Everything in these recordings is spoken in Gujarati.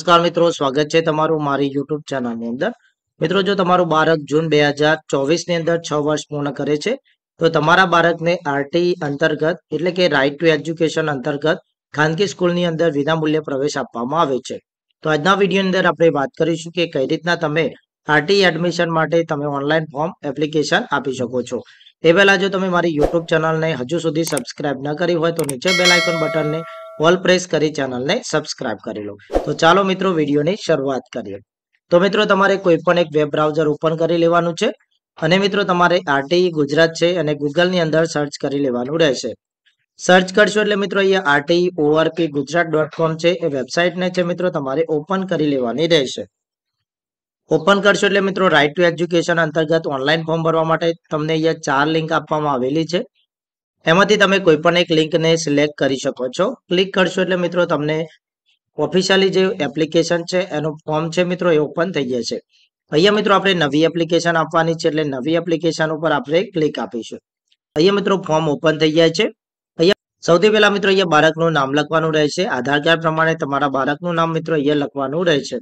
નમસ્કાર મિત્રો, સ્વાગત છે તમારું મારી યુટ્યુબ ચેનલની અંદર. મિત્રો, જો તમારું બાળક જૂન 2024 ની અંદર 6 વર્ષ પૂર્ણ કરે છે તો તમારા બાળકને આરટી અંતર્ગત એટલે કે રાઇટ ટુ એજ્યુકેશન અંતર્ગત ખાનગી સ્કૂલની અંદર વિનામૂલ્યે પ્રવેશ આપવામાં આવે છે. તો આજના વિડીયોની અંદર આપણે વાત કરીશું કે કઈ રીતના તમે આરટી એડમિશન માટે તમે ઓનલાઈન ફોર્મ એપ્લિકેશન આપી શકો છો. એ પહેલા જો તમે મારી યુટ્યુબ ચેનલને હજુ સુધી સબસ્ક્રાઇબ ન કરી હોય તો નીચે બેલ આઇકન બટનને ઓલ પ્રેસ કરી ચેનલને સબસ્ક્રાઇબ કરી લો. તો ચાલો મિત્રો વિડીયોની શરૂઆત કરીએ. તો મિત્રો તમારે કોઈ પણ એક વેબ બ્રાઉઝર ઓપન કરી લેવાનું છે અને મિત્રો તમારે આરટી ગુજરાત છે અને ગૂગલની અંદર સર્ચ કરી લેવાનું રહેશે. સર્ચ કરશો એટલે મિત્રો અહીંયા આરટી ઓઆરપી ગુજરાત.com છે એ વેબસાઇટને છે મિત્રો તમારે ઓપન કરી લેવાની રહેશે. ઓપન કરશો એટલે મિત્રો રાઇટ ટુ એજ્યુકેશન અંતર્ગત ઓનલાઈન ફોર્મ ભરવા માટે તમને અહીંયા 4 લિંક આપવામાં આવેલી છે. એમાંથી તમે કોઈ પણ એક લિંકને સિલેક્ટ કરી શકો છો. ક્લિક કરશો એટલે મિત્રો તમને ઓફિશિયલી જે એપ્લિકેશન છે એનું ફોર્મ છે મિત્રો એ ઓપન થઈ જશે. અહીંયા મિત્રો આપણે નવી એપ્લિકેશન આપવાની છે એટલે નવી એપ્લિકેશન ઉપર આપણે ક્લિક આપીશું. અહીંયા મિત્રો ફોર્મ ઓપન થઈ જાય છે. અહીંયા સૌથી પહેલા મિત્રો અહીંયા બાળકનું નામ લખવાનું રહેશે. આધાર કાર્ડ પ્રમાણે તમારા બાળકનું નામ મિત્રો અહીંયા લખવાનું રહેશે.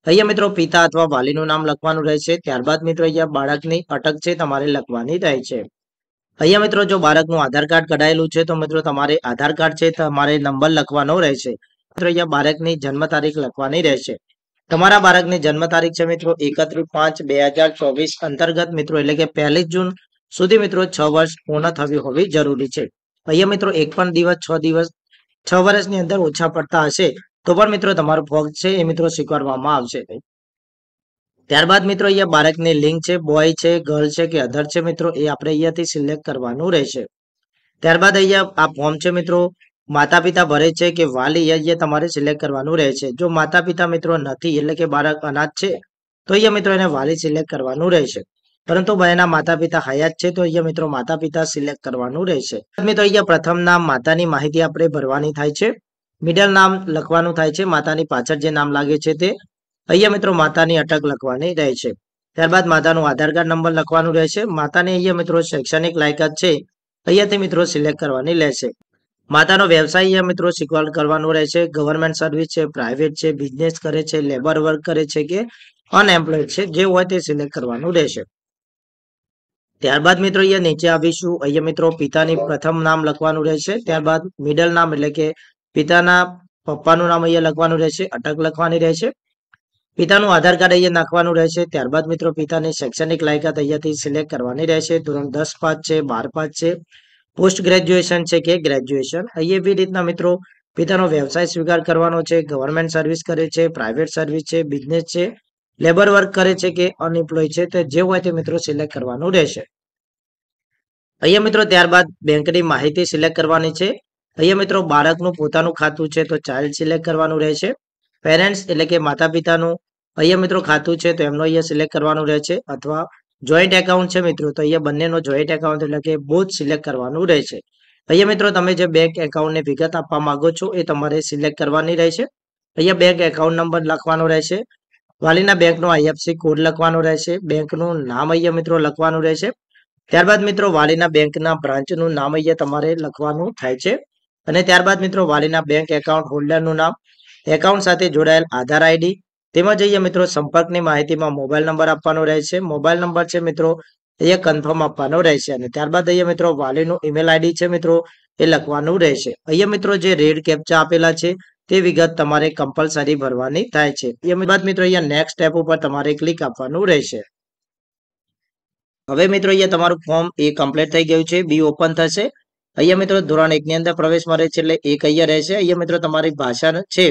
અહીંયા મિત્રો પિતા અથવા વાલીનું નામ લખવાનું રહેશે. ત્યારબાદ મિત્રો અહીંયા બાળકની અટક છે તમારે લખવાની રહે છે. અહીંયા મિત્રો જો બાળકનું આધાર કાર્ડ કઢાયેલું છે તો મિત્રો તમારે આધાર કાર્ડ છે તમારે નંબર લખવાનો રહેશે. મિત્રો અહીંયા બાળકની જન્મ તારીખ લખવાની રહેશે. તમારા બાળકની જન્મ તારીખ છે મિત્રો 31/5/2024 અંતર્ગત મિત્રો એટલે કે 1 જૂન સુધી મિત્રો 6 વર્ષ પૂર્ણ થવી હોવી જરૂરી છે. અહીંયા મિત્રો એક પણ દિવસ 6 વર્ષની અંદર ઓછા પડતા હશે તો પણ મિત્રો તમારું ફોર્મ છે એ મિત્રો સ્વીકારવામાં આવશે. ત્યારબાદ મિત્રો અહીંયા બાળકની લિંગ છે, બોય છે, ગર્લ છે કે અધર છે મિત્રો એ આપણે અહીંયાથી સિલેક્ટ કરવાનું રહેશે. ત્યારબાદ અહીંયા આ ફોર્મ છે મિત્રો માતા પિતા ભરે છે કે વાલી અહીંયા તમારે સિલેક્ટ કરવાનું રહેશે. જો માતા પિતા મિત્રો નથી એટલે કે બાળક અનાથ છે તો અહીંયા મિત્રો એને વાલી સિલેક્ટ કરવાનું રહેશે. પરંતુ એના માતા પિતા હયાત છે તો અહીંયા મિત્રો માતા પિતા સિલેક્ટ કરવાનું રહેશે. મિત્રો અહીંયા પ્રથમ નામ માતાની માહિતી આપણે ભરવાની થાય છે. મિડલ નામ લખવાનું થાય છે, માતાની પાછળ જે નામ લાગે છે તે. અહીંયા મિત્રો માતાની અટક લખવાની રહે છે. ત્યારબાદ માતાનું આધાર કાર્ડ નંબર લખવાનું રહેશે. માતાની અહીંયા મિત્રો શૈક્ષણિક લાયકાત છે અહીંયાથી મિત્રો સિલેક્ટ કરવાની રહેશે. માતાનો વ્યવસાય અહીંયા મિત્રો શીખવાડ કરવાનું રહેશે. ગવર્મેન્ટ સર્વિસ છે, પ્રાઇવેટ છે, બિઝનેસ કરે છે, લેબર વર્ક કરે છે કે અનએમ્પ્લોયડ છે, જે હોય તે સિલેક્ટ કરવાનું રહેશે. ત્યારબાદ મિત્રો અહીંયા નીચે આવીશું. અહીંયા મિત્રો પિતાની પ્રથમ નામ લખવાનું રહેશે. ત્યારબાદ મિડલ નામ એટલે કે પિતાના પપ્પાનું નામ અહીંયા લખવાનું રહેશે. અટક લખવાની રહેશે. પિતાનું આધાર કાર્ડ અહીંયા નાખવાનું રહેશે. ત્યારબાદ મિત્રો પિતાની શૈક્ષણિક લાયકાત અહીંયાથી સિલેક્ટ કરવાની રહેશે. ધોરણ 10 પાસ છે, 12 પાસ છે, પોસ્ટ ગ્રેજ્યુએશન છે કે ગ્રેજ્યુએશન. અહીંયા એવી રીતના મિત્રો પિતાનો વ્યવસાય સ્વીકાર કરવાનો છે, ગવર્મેન્ટ સર્વિસ કરે છે, પ્રાઇવેટ સર્વિસ છે, બિઝનેસ છે, લેબર વર્ક કરે છે કે અનએમ્પ્લોય છે તે જે હોય તે મિત્રો સિલેક્ટ કરવાનું રહેશે. અહીંયા મિત્રો ત્યારબાદ બેંકની માહિતી સિલેક્ટ કરવાની છે. અહીંયા મિત્રો બાળકનું પોતાનું ખાતું છે તો ચાઇલ્ડ સિલેક્ટ કરવાનું રહેશે. પેરેન્ટ્સ એટલે કે માતા પિતાનું અહીંયા મિત્રો ખાતું છે તો એમનો અહીંયા સિલેક્ટ કરવાનું રહેશે. અથવા જોઈન્ટ એકાઉન્ટ છે મિત્રો તો અહીંયા બંનેનો જોઈન્ટ એકાઉન્ટ એટલે કે બોથ સિલેક્ટ કરવાનું રહેશે. અહીંયા મિત્રો તમે જે બેંક એકાઉન્ટની વિગત આપવા માંગો છો એ તમારે સિલેક્ટ કરવાની રહેશે. અહીંયા બેંક એકાઉન્ટ નંબર લખવાનો રહેશે. વાલીના બેંકનો આઈએફસી કોડ લખવાનો રહેશે. બેંકનું નામ અહીંયા મિત્રો લખવાનું રહેશે. ત્યારબાદ મિત્રો વાલીના બેંકના બ્રાન્ચનું નામ અહીંયા તમારે લખવાનું થાય છે. અને ત્યારબાદ મિત્રો વાલીના બેંક એકાઉન્ટ હોલ્ડરનું નામ, એકાઉન્ટ સાથે જોડાયેલ આધાર આઈડી, તેમજ અહીંયા મિત્રો સંપર્કની માહિતીમાં મોબાઈલ નંબર આપવાનો રહેશે. મોબાઈલ નંબર છે મિત્રો અહીંયા કન્ફર્મ આપવાનો રહેશે. અને ત્યારબાદ અહીંયા મિત્રો વાલીનું ઈમેલ આઈડી છે મિત્રો એ લખવાનું રહેશે. અહીંયા મિત્રો જે રેડ કેપ્ચા આપેલા છે તે વિગત તમારે કમ્પલસરી ભરવાની થાય છે. એ બાદ મિત્રો અહીંયા નેક્સ્ટ સ્ટેપ ઉપર તમારે ક્લિક આપવાનું રહેશે. હવે મિત્રો અહીંયા તમારું ફોર્મ એ કમ્પ્લીટ થઈ ગયું છે. બી ઓપન થશે. અહીંયા મિત્રો ધોરણ 1 ની અંદર પ્રવેશ મળે છે એટલે એક અહીંયા રહેશે. અહીંયા મિત્રો તમારી ભાષા છે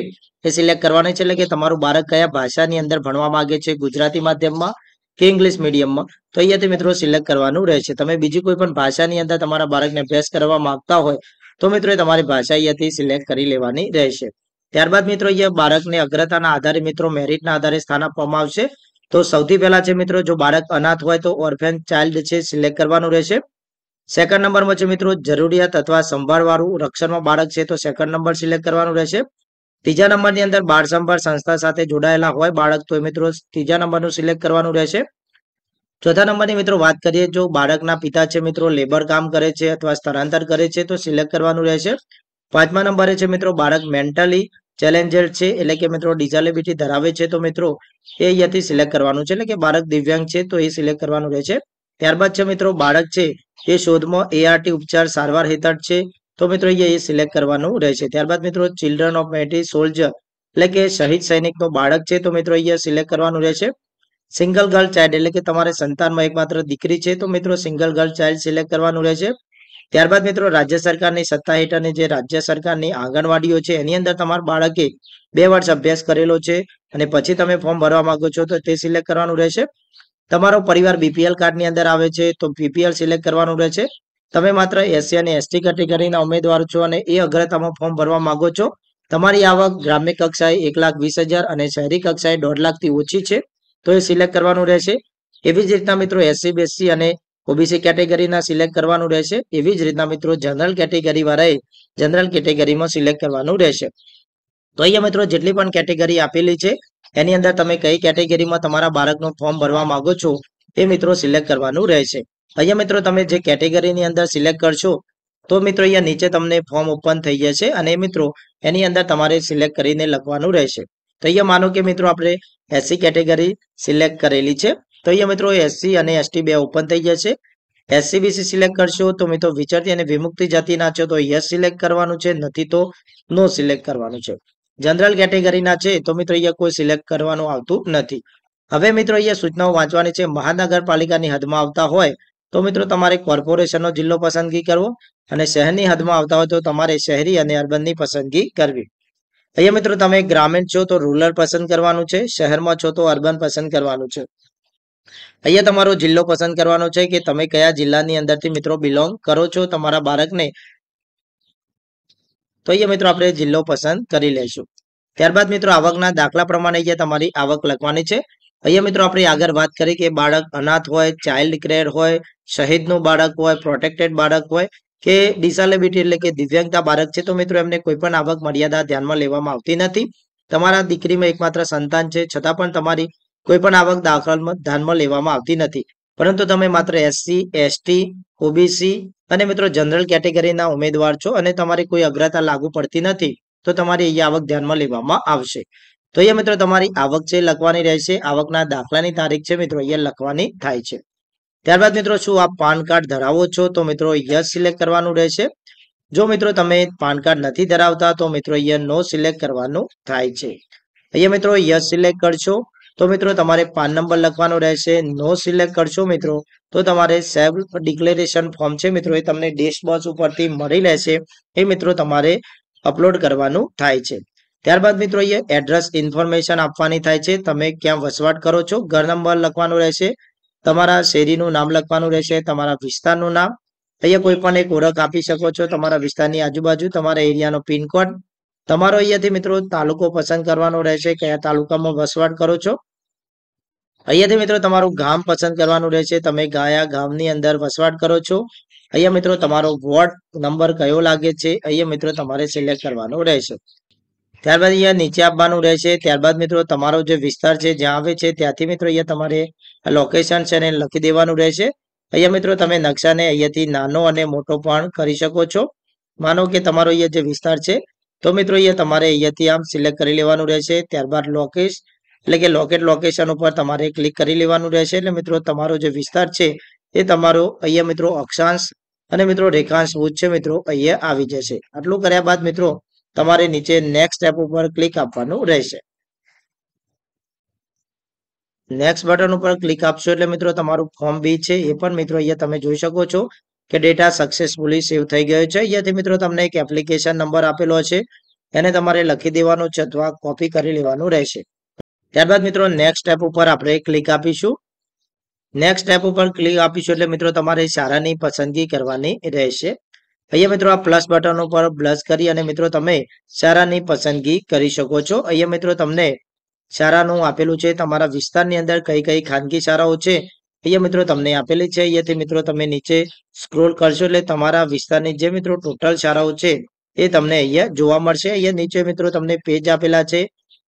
એ સિલેક્ટ કરવાની છે એટલે કે તમારું બાળક કયા ભાષાની અંદર ભણવા માંગે છે, ગુજરાતી માધ્યમમાં કે ઇંગ્લિશ મીડિયમમાં, તો અહીંયાથી મિત્રો સિલેક્ટ કરવાનું રહેશે. તમે બીજી કોઈ પણ ભાષાની અંદર તમારા બાળકને અભ્યાસ કરવા માંગતા હોય તો મિત્રો તમારી ભાષા અહીંયાથી સિલેક્ટ કરી લેવાની રહેશે. ત્યારબાદ મિત્રો અહીંયા બાળકને અગ્રતાના આધારે મિત્રો મેરિટના આધારે સ્થાન આપવામાં આવશે. તો સૌથી પહેલા છે મિત્રો જો બાળક અનાથ હોય તો ઓર્ફેન ચાઇલ્ડ છે સિલેક્ટ કરવાનું રહેશે. સેકન્ડ નંબરમાં છે મિત્રો જરૂરિયાત અથવા સંભાળવાળું રક્ષણમાં બાળક છે તો સેકન્ડ નંબર સિલેક્ટ કરવાનું રહેશે. ત્રીજા નંબરની અંદર બાળ સંભાળ સંસ્થા સાથે જોડાયેલા હોય બાળક તો મિત્રો ત્રીજા નંબરનું સિલેક્ટ કરવાનું રહેશે. ચોથા નંબરની મિત્રો વાત કરીએ જો બાળકના પિતા છે મિત્રો લેબર કામ કરે છે અથવા સ્થળાંતર કરે છે તો સિલેક્ટ કરવાનું રહેશે. પાંચમા નંબરે છે મિત્રો બાળક મેન્ટલી ચેલેન્જર છે એટલે કે મિત્રો ડિસેબિલિટી ધરાવે છે તો મિત્રો એ અહીંયાથી સિલેક્ટ કરવાનું છે, એટલે કે બાળક દિવ્યાંગ છે તો એ સિલેક્ટ કરવાનું રહેશે. ત્યારબાદ છે મિત્રો બાળક છે એ શોધમાં એઆરટી ઉપચાર સારવાર હેઠળ છે તો મિત્રો અહીંયા એ સિલેક્ટ કરવાનું રહેશે. ત્યારબાદ મિત્રો ચિલ્ડ્રન ઓફ મેટી સોલ્જર એટલે કે શહીદ સૈનિકનો બાળક છે તો મિત્રો અહીંયા સિલેક્ટ કરવાનું રહેશે. સિંગલ ગર્લ ચાઇલ્ડ એટલે કે તમારે સંતાનમાં એકમાત્ર દીકરી છે તો મિત્રો સિંગલ ગર્લ ચાઇલ્ડ સિલેક્ટ કરવાનું રહેશે. ત્યારબાદ મિત્રો રાજ્ય સરકારની સત્તા હેઠળની જે રાજ્ય સરકારની આંગણવાડીઓ છે એની અંદર તમારા બાળકે 2 વર્ષ અભ્યાસ કરેલો છે અને પછી તમે ફોર્મ ભરવા માંગો છો તો તે સિલેક્ટ કરવાનું રહેશે. તમારો પરિવાર બીપીએલ કાર્ડની અંદર આવે છે તો બીપીએલ સિલેક્ટ કરવાનું રહેશે. તમે માત્ર એસસી અને એસટી કેટેગરીના ઉમેદવાર છો અને એ અગ્રતામાં ફોર્મ ભરવા માંગો છો. તમારી આવક ગ્રામ્ય કક્ષાએ 1,20,000 અને શહેરી કક્ષાએ 1.5 લાખથી ઓછી છે તો એ સિલેક્ટ કરવાનું રહેશે. એવી જ રીતના મિત્રો એસસી બીસી અને ઓબીસી કેટેગરીના સિલેક્ટ કરવાનું રહેશે. એવી જ રીતના મિત્રો જનરલ કેટેગરી વાળાએ જનરલ કેટેગરીમાં સિલેક્ટ કરવાનું રહેશે. તો અહીંયા મિત્રો જેટલી પણ કેટેગરી આપેલી છે એની અંદર તમે કઈ કેટેગરીમાં તમારા બાળકનું ફોર્મ ભરવા માંગો છો એ મિત્રો સિલેક્ટ કરવાનું રહેશે. અહીંયા મિત્રો તમે જે કેટેગરીની અંદર સિલેક્ટ કરશો તો મિત્રો અહીંયા નીચે તમને ફોર્મ ઓપન થઈ જશે અને મિત્રો એની અંદર તમારે સિલેક્ટ કરીને લખવાનું રહેશે. તો અહીંયા માનો કે મિત્રો આપણે એસસી કેટેગરી સિલેક્ટ કરેલી છે તો અહીંયા મિત્રો એસસી અને એસટી બે ઓપન થઈ જશે. એસસી બીસી સિલેક્ટ કરશો તો મિત્રો વિચરતી અને વિમુક્તિ જાતિના છે તો યસ સિલેક્ટ કરવાનું છે, નથી તો નો સિલેક્ટ કરવાનું છે. જનરલ કેટેગરીના છે તો મિત્રો અહીંયા કોઈ સિલેક્ટ કરવાનું આવતું નથી. હવે મિત્રો અહીંયા સૂચનાઓ વાંચવાની છે. મહાનગરપાલિકાની હદમાં આવતા હોય તો મિત્રો તમારે કોર્પોરેશનનો જિલ્લો પસંદગી કરવો અને શહેરની હદમાં આવતા હોય તો તમારે શહેરી અને અર્બનની પસંદગી કરવી. અહીંયા મિત્રો તમે ગ્રામીણ છો તો રૂરલ પસંદ કરવાનું છે, શહેરમાં છો તો અર્બન પસંદ કરવાનું છે. અહીંયા તમારો જિલ્લો પસંદ કરવાનો છે કે તમે કયા જિલ્લાની અંદરથી મિત્રો બિલોંગ કરો છો તમારા બાળકને. તો અહીંયા મિત્રો આપણે જિલ્લો પસંદ કરી લઈશું. ત્યારબાદ મિત્રો આવકના દાખલા પ્રમાણે અહીંયા તમારી આવક લખવાની છે. અહીંયા મિત્રો આપણે આગળ વાત કરી કે બાળક અનાથ હોય, ચાઇલ્ડ કેર હોય, શહીદનું બાળક હોય, પ્રોટેક્ટેડ બાળક હોય કે ડિસેબિલિટી એટલે કે દિવ્યાંગતા બાળક છે તો મિત્રો એમને કોઈ પણ આવક મર્યાદા ધ્યાનમાં લેવામાં આવતી નથી. તમારા દીકરીમાં એકમાત્ર સંતાન છે છતાં પણ તમારી કોઈ પણ આવક ધ્યાનમાં લેવામાં આવતી નથી. પરંતુ તમે માત્ર એસસી, એસટી, ઓબીસી અને મિત્રો જનરલ કેટેગરીના ઉમેદવાર છો અને તમારી કોઈ અગ્રતા લાગુ પડતી નથી તો તમારી અહીંયા આવક ધ્યાનમાં લેવામાં આવશે. તો અહીંયા મિત્રો તમારી આવક છે લખવાની રહેશે. આવકના દાખલાની તારીખ છે મિત્રો અહીંયા લખવાની થાય છે. ત્યારબાદ મિત્રો શું આપ પાન કાર્ડ ધરાવો છો તો મિત્રો યસ સિલેક્ટ કરવાનું રહેશે. જો મિત્રો તમે પાન કાર્ડ નથી ધરાવતા તો મિત્રો અહીંયા નો સિલેક્ટ કરવાનું થાય છે. અહીંયા મિત્રો યસ સિલેક્ટ કરશો તો મિત્રો તમારે પાન નંબર લખવાનો રહેશે. નો સિલેક્ટ કરશો મિત્રો તો તમારે સેલ્ફ ડિક્લેરેશન ફોર્મ છે મિત્રો એ તમને ડેશબોર્ડ ઉપરથી મળી રહેશે. એ મિત્રો તમારે અપલોડ કરવાનું થાય છે. ત્યારબાદ મિત્રો અહીંયા એડ્રેસ ઇન્ફોર્મેશન આપવાની થાય છે. તમે ક્યાં વસવાટ કરો છો, ઘર નંબર લખવાનો રહેશે, તમારા શેરીનું નામ લખવાનું રહેશે, તમારા વિસ્તારનું નામ. અહીંયા કોઈ પણ એક ઓળખ આપી શકો છો તમારા વિસ્તારની આજુબાજુ, તમારા એરિયાનો પિનકોડ, તમારો અહીંયાથી મિત્રો તાલુકો પસંદ કરવાનો રહેશે, કયા તાલુકામાં વસવાટ કરો છો. અહીંયાથી મિત્રો તમારું ગામ પસંદ કરવાનું રહેશે, તમે કયા ગામની અંદર વસવાટ કરો છો. અહીંયા મિત્રો તમારો વોર્ડ નંબર કયો લાગે છે અહીંયા મિત્રો તમારે સિલેક્ટ કરવાનો રહેશે. ત્યારબાદ અહીંયા નીચે આપવાનું રહેશે. ત્યારબાદ મિત્રો તમારો જે વિસ્તાર છે જ્યાં આવે છે ત્યાંથી મિત્રો અહીંયા તમારે લોકેશન છે એને લખી દેવાનું રહેશે. અહીંયા મિત્રો તમે નકશાને અહીંયાથી નાનો અને મોટો પણ કરી શકો છો. માનો કે તમારો અહીંયા જે વિસ્તાર છે તો મિત્રો અહીંયા તમારે અહીંયાથી આમ સિલેક્ટ કરી લેવાનું રહેશે. ત્યારબાદ એટલે કે લોકેશન ઉપર તમારે ક્લિક કરી લેવાનું રહેશે. એટલે મિત્રો તમારો જે વિસ્તાર છે એ તમારો અહીંયા મિત્રો અક્ષાંશ અને મિત્રો રેખાંશ છે મિત્રો અહીંયા આવી જશે. આટલું કર્યા બાદ મિત્રો તમારે નીચે નેક્સ્ટ સ્ટેપ ઉપર ક્લિક આપવાનું રહેશે. નેક્સ્ટ બટન ઉપર ક્લિક આપશો એટલે મિત્રો તમારું ફોર્મ બી છે એ પણ મિત્રો અહીંયા તમે જોઈ શકો છો કે ડેટા સક્સેસફુલી સેવ થઈ ગયો છે. અહીંયાથી મિત્રો તમને એક એપ્લિકેશન નંબર આપેલો છે એને તમારે લખી દેવાનો છે અથવા કોપી કરી લેવાનું રહેશે. ત્યારબાદ મિત્રો નેક્સ્ટ સ્ટેપ ઉપર આપણે ક્લિક આપીશું. નેક્સ્ટ સ્ટેપ ઉપર ક્લિક આપીશું એટલે મિત્રો તમારે શાળાની પસંદગી કરવાની રહેશે. અહીંયા મિત્રો આ પ્લસ બટન ઉપર પ્લસ કરી અને મિત્રો તમે શાળાની પસંદગી કરી શકો છો. અહીંયા મિત્રો તમને શાળાનું આપેલું છે, તમારા વિસ્તારની અંદર કઈ કઈ ખાનગી શાળાઓ છે અહીંયા મિત્રો તમને આપેલી છે. અહીંયાથી મિત્રો તમે નીચે સ્ક્રોલ કરશો એટલે તમારા વિસ્તારની જે મિત્રો ટોટલ શાળાઓ છે એ તમને અહીંયા જોવા મળશે. અહીંયા નીચે મિત્રો તમને પેજ આપેલા છે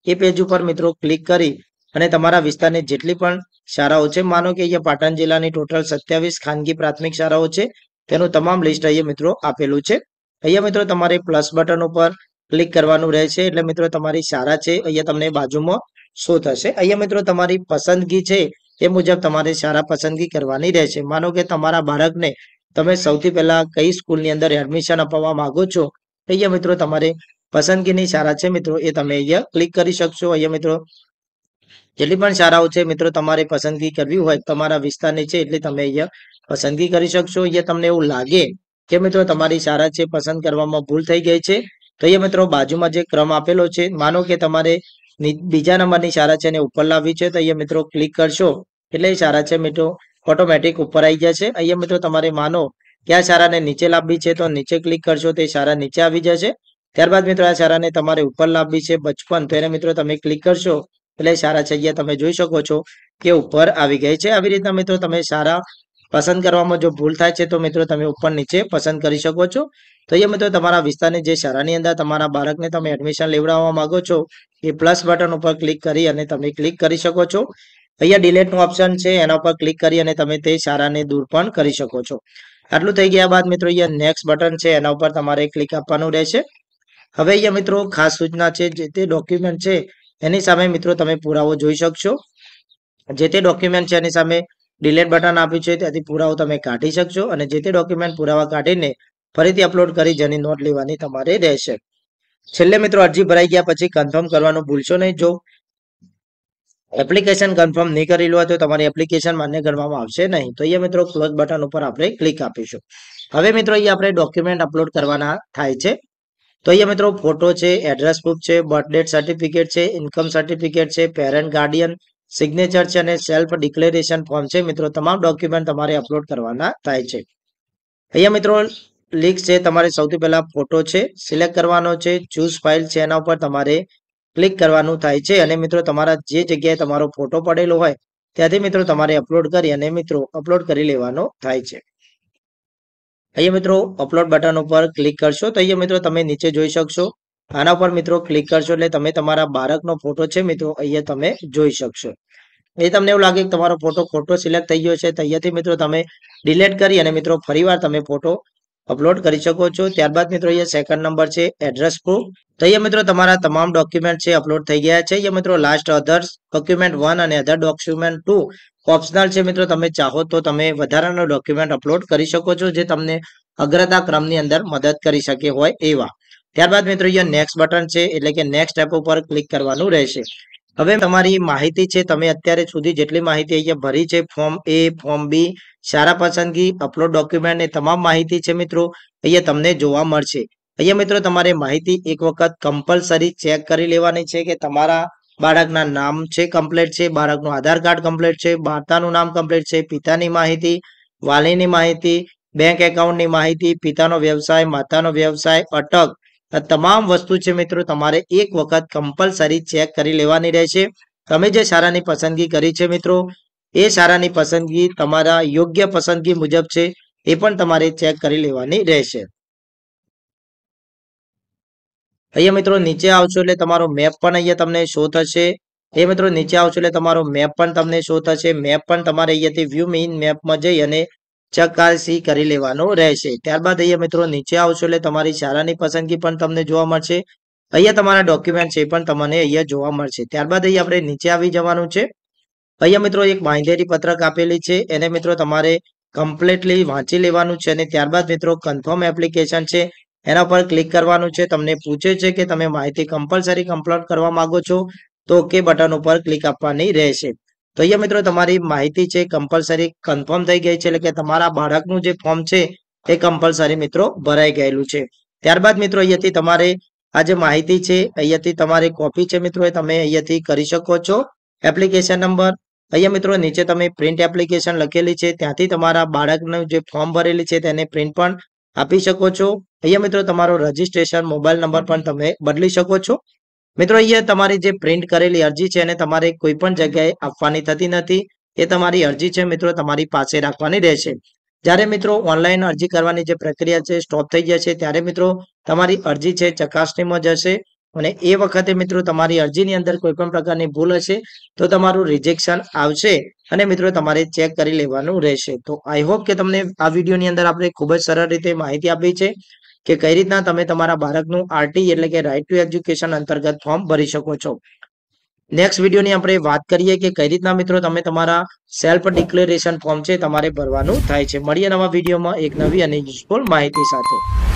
એ પેજ ઉપર મિત્રો ક્લિક કરી અને તમારા વિસ્તારની જેટલી પણ શાળાઓ છે, માનો કે અહીંયા પાટણ જિલ્લાની ટોટલ 27 ખાનગી પ્રાથમિક શાળાઓ છે તેનું તમામ લિસ્ટ અહીંયા મિત્રો આપેલું છે. અહીંયા મિત્રો તમારે પ્લસ બટન ઉપર ક્લિક કરવાનું રહેશે એટલે મિત્રો તમારી શાળા છે અહીંયા તમને બાજુમાં શો થશે. અહીંયા મિત્રો તમારી પસંદગી છે એ મુજબ તમારે શાળા પસંદગી કરવાની રહેશે. માનો કે તમારા બાળકને તમે સૌથી પહેલા કઈ સ્કૂલની અંદર એડમિશન અપાવવા માંગો છો, અહીંયા મિત્રો તમારે પસંદગીની શાળા છે મિત્રો એ તમે અહીંયા ક્લિક કરી શકશો. અહીંયા મિત્રો જેટલી પણ શાળાઓ છે મિત્રો તમારે પસંદગી કરવી હોય તમારા વિસ્તારની છે એટલે તમે અહીંયા પસંદગી કરી શકશો. અહીંયા તમને એવું લાગે કે મિત્રો તમારી શાળા છે પસંદ કરવામાં ભૂલ થઈ ગઈ છે તો અહીંયા મિત્રો બાજુમાં જે ક્રમ આપેલો છે, માનો કે તમારે બીજા નંબરની શાળા છે એને ઉપર લાવવી છે તો અહીંયા મિત્રો ક્લિક કરશો એટલે એ શાળા છે મિત્રો ઓટોમેટિક ઉપર આવી જશે. અહીંયા મિત્રો તમારે માનો કે આ શાળાને નીચે લાવવી છે તો નીચે ક્લિક કરશો તો એ શાળા નીચે આવી જશે. ત્યારબાદ મિત્રો આ શાળાને તમારે ઉપર લાવવી છે બચપન, તો એને મિત્રો તમે ક્લિક કરશો એટલે શાળા છે અહીંયા તમે જોઈ શકો છો કે ઉપર આવી ગઈ છે. આવી રીતના મિત્રો તમે શાળા પસંદ કરવામાં જો ભૂલ થાય છે તો મિત્રો તમે ઉપર નીચે પસંદ કરી શકો છો. તો અહીંયા મિત્રો તમારા વિસ્તારની જે શાળાની અંદર તમારા બાળકને તમે એડમિશન લેવડાવવા માંગો છો એ પ્લસ બટન ઉપર ક્લિક કરી અને તમે ક્લિક કરી શકો છો. અહીંયા ડિલીટનું ઓપ્શન છે એના ઉપર ક્લિક કરી અને તમે તે શાળાને દૂર પણ કરી શકો છો. આટલું થઈ ગયા બાદ મિત્રો અહીંયા નેક્સ્ટ બટન છે એના ઉપર તમારે ક્લિક આપવાનું રહેશે. હવે અહીંયા મિત્રો ખાસ સૂચના છે, જે તે ડોક્યુમેન્ટ છે એની સામે મિત્રો તમે પુરાવો જોઈ શકશો. જે તે ડોક્યુમેન્ટ છે એની સામે ડિલીટ બટન આપ્યું છે ત્યાંથી પુરાવો તમે કાઢી શકશો અને જે તે ડોક્યુમેન્ટ પુરાવા કાઢીને ફરીથી અપલોડ કરી જેની નોટ લેવાની તમારે રહેશે. છેલ્લે મિત્રો અરજી ભરાઈ ગયા પછી કન્ફર્મ કરવાનું ભૂલશો નહીં. જો એપ્લિકેશન કન્ફર્મ નહીં કરેલું હોય તો તમારી એપ્લિકેશન માન્ય ગણવામાં આવશે નહીં. તો અહીંયા મિત્રો ક્લોઝ બટન ઉપર આપણે ક્લિક આપીશું. હવે મિત્રો અહીંયા આપણે ડોક્યુમેન્ટ અપલોડ કરવાના થાય છે. તો અહીંયા મિત્રો ફોટો છે, એડ્રેસ પ્રૂફ છે, બર્થ ડેટ સર્ટિફિકેટ છે, ઇન્કમ સર્ટિફિકેટ છે, પેરેન્ટ ગાર્ડિયન સિગ્નેચર છે અને સેલ્ફ ડિક્લેરેશન ફોર્મ છે. મિત્રો તમામ ડોક્યુમેન્ટ તમારે અપલોડ કરવાના થાય છે. અહીંયા મિત્રો લિંક છે, તમારે સૌથી પહેલા ફોટો છે સિલેક્ટ કરવાનો છે, ચૂઝ ફાઇલ છે એના ઉપર તમારે ક્લિક કરવાનું થાય છે અને મિત્રો તમારા જે જગ્યાએ તમારો ફોટો પડેલો હોય ત્યાંથી મિત્રો તમારે અપલોડ કરી અને મિત્રો અપલોડ કરી લેવાનો થાય છે. અહીંયા મિત્રો અપલોડ બટન ઉપર ક્લિક કરશો તો અહીંયા મિત્રો તમે નીચે જોઈ શકશો. આના ઉપર મિત્રો ક્લિક કરશો એટલે તમે તમારા બાળકનો ફોટો છે મિત્રો અહીંયા તમે જોઈ શકશો. એ તમને એવું લાગે કે તમારો ફોટો ખોટો સિલેક્ટ થઈ ગયો છે તો અહીંયાથી મિત્રો તમે ડિલીટ કરી અને મિત્રો ફરીવાર તમે ફોટો અપલોડ કરી શકો છો. ત્યારબાદ મિત્રો અહીંયા સેકન્ડ નંબર છે એડ્રેસ પ્રૂફ. તો અહીંયા મિત્રો તમારા તમામ ડોક્યુમેન્ટ છે અપલોડ થઈ ગયા છે. અહીંયા મિત્રો લાસ્ટ અધર્સ ડોક્યુમેન્ટ 1 અને અધર ડોક્યુમેન્ટ 2 ઓપ્શનલ છે. મિત્રો તમે ચાહો તો તમે વધારાનો ડોક્યુમેન્ટ અપલોડ કરી શકો છો જે તમને અગ્રતા ક્રમની અંદર મદદ કરી શકે હોય એવા. ત્યારબાદ મિત્રો અહીંયા નેક્સ્ટ બટન છે એટલે કે નેક્સ્ટ સ્ટેપ ઉપર ક્લિક કરવાનું રહેશે. હવે તમારી માહિતી છે, તમે અત્યારે સુધી જેટલી માહિતી અહીંયા ભરી છે, ફોર્મ એ, ફોર્મ બી, શાળા પસંદગી, અપલોડ ડોક્યુમેન્ટ એ તમામ માહિતી છે મિત્રો અહીંયા તમને જોવા મળશે. અહીંયા મિત્રો તમારે માહિતી એક વખત કમ્પલસરી ચેક કરી લેવાની છે કે તમારા બાળકના નામ છે કમ્પ્લીટ છે, બાળકનું આધાર કાર્ડ કમ્પ્લીટ છે, માતાનું નામ કમ્પ્લીટ છે, પિતાની માહિતી, વાલીની માહિતી, બેંક એકાઉન્ટની માહિતી, પિતાનો વ્યવસાય, માતાનો વ્યવસાય, અટક, આ તમામ વસ્તુ છે મિત્રો તમારે એક વખત કમ્પલસરી ચેક કરી લેવાની રહેશે. તમે જે શાળાની પસંદગી કરી છે મિત્રો એ શાળાની પસંદગી તમારા યોગ્ય પસંદગી મુજબ છે એ પણ તમારે ચેક કરી લેવાની રહેશે. અહીંયા મિત્રો નીચે આવશો એટલે તમારો મેપ પણ અહીંયા તમને શો થશે. એ મિત્રો નીચે આવશો એટલે તમારો મેપ પણ તમને શો થશે. મેપ પણ તમારે અહીંયાથી વ્યૂ મેઇન મેપમાં જઈ અને ચકાસી કરી લેવાનો રહેશે. ત્યારબાદ અહીંયા મિત્રો નીચે આવશો એટલે તમારી શાળાની પસંદગી પણ તમને જોવા મળશે. અહીંયા તમારા ડોક્યુમેન્ટ છે પણ તમને અહીંયા જોવા મળશે. ત્યારબાદ અહીંયા આપણે નીચે આવી જવાનું છે. અહીંયા મિત્રો એક બાંયધરી પત્રક આપેલી છે એને મિત્રો તમારે કમ્પ્લીટલી વાંચી લેવાનું છે અને ત્યારબાદ મિત્રો કન્ફર્મ એપ્લિકેશન છે એના પર ક્લિક કરવાનું છે. તમને પૂછે છે કે તમે માહિતી કમ્પલસરી કમ્પ્લીટ કરવા માંગો છો તો ઓકે બટન ઉપર ક્લિક આપવાની રહેશે. તો અહીંયા મિત્રો તમારી માહિતી છે કમ્પલસરી કન્ફર્મ થઈ ગઈ છે એટલે કે તમારા બાળકનું જે ફોર્મ છે એ કમ્પલસરી મિત્રો ભરાઈ ગયેલું છે. ત્યારબાદ મિત્રો અહીંયાથી તમારે આ જે માહિતી છે અહીંયાથી તમારી કોપી છે મિત્રો એ તમે અહીંયાથી કરી શકો છો. એપ્લિકેશન નંબર અહીંયા મિત્રો નીચે તમે પ્રિન્ટ એપ્લિકેશન લખેલી છે ત્યાંથી તમારા બાળકનું જે ફોર્મ ભરેલી છે તેને પ્રિન્ટ પણ આપી શકો છો. અહીંયા મિત્રો તમારો રજીસ્ટ્રેશન મોબાઈલ નંબર પણ તમે બદલી શકો છો. મિત્રો અહીંયા તમારી જે પ્રિન્ટ કરેલી અરજી છે એને તમારે કોઈ પણ જગ્યાએ આપવાની થતી નથી. એ તમારી અરજી છે મિત્રો તમારી પાસે રાખવાની રહેશે. જ્યારે મિત્રો ઓનલાઈન અરજી કરવાની જે પ્રક્રિયા છે સ્ટોપ થઈ જશે ત્યારે મિત્રો તમારી અરજી છે ચકાસણીમાં જશે અને એ વખતે મિત્રો તમારી અરજીની અંદર કોઈ પણ પ્રકારની ભૂલ હશે તો તમારું રિજેક્શન આવશે અને મિત્રો તમારે ચેક કરી લેવાનું રહેશે. તો આઈ હોપ કે તમને આ વિડીયોની અંદર આપણે ખૂબ જ સરળ રીતે માહિતી આપી છે. કે કઈ રીતના તમે તમારા બાળકનું આરટી એટલે કે રાઇટ ટુ એજ્યુકેશન અંતર્ગત ફોર્મ ભરી શકો છો. નેક્સ્ટ વિડીયોની આપણે વાત કરીએ કે કઈ રીતના મિત્રો તમે તમારા સેલ્ફ ડિક્લેરેશન ફોર્મ છે તમારે ભરવાનું થાય છે. મળીએ નવા વિડીયોમાં એક નવી અને યુઝફુલ માહિતી સાથે.